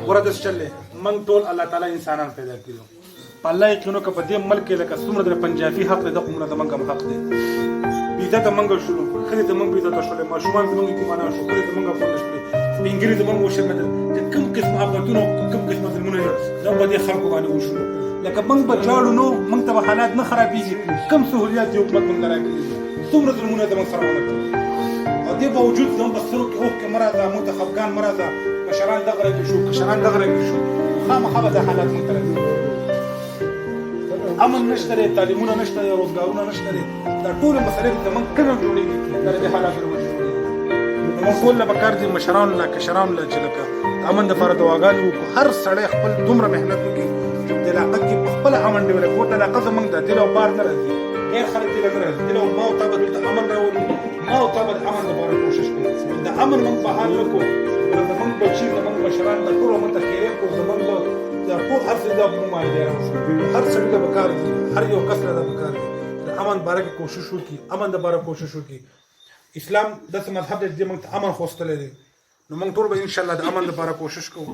ورته چلې موږ ټول الله تعالی انسانان پیدا کړو په الله یقینو که په دې ملک کې لکه څومره د پنجابي حق دی د عمره د موږ هم حق دی بېعزته موږ شولو ښځې زموږ بېعزته شولې ماشومان زموږ یتیمانان شو ښځې زموږ افغانه شولې سپین ږیري زموږ وشرمېدل چې کوم قسم آفتونه کوم قسمه ظلمونه دا په دې خلکو باندې وشولو لکه موږ به ژاړو نو موږ ته به حالات نه خرابېږي کوم سهولیات دې حکومت موږ ته راکړي دي څومره ظلمونه زموږ سره ونه کړي او دې باوجود زموږ په سترګو کې اوښکې مه راځه موږ ته خفګان مه راځه مشران دغه رنګې شو کشران دغه رنګې شو خامخا به دا حالات موږ ته راځي امن نشته دی تعلیمونه نشته دی روزګارونه نشته دی دا ټولې مسلې د موږ کله جوړېږي دا د دې حالاتو له وجې جوړېږي نو موږ ټول له پکار دي مشرانو له کشرانو له چې لکه د امن دپاره دعاګانې وکړو هر سړی خپل دومره محنت وکړي چې په دې علاقه کې په خپله امن ډېولی کوټ علاقه زموږ ده دل او بار نه راځي غیر خلک دې نه راځي دل او ما او تا به دلته امن راولي ما او تا به د امن دپاره کوشش کوو د امن موږ به حال نه کړو زموږ بچي زموږ مشران دا ټول موږ ته خیرې کړو زموږ دا ټول هر څه دا موږ باندې راوړو هر څه ته پکار دي هر یو کس ته پکار دي د امن باره کې کوشش وکړي امن د باره کوشش وکړي اسلام داسې مذهب دی چې موږ ته امن خوستلی دی نو موږ ټول به انشاءالله د امن لپاره کوشش کوو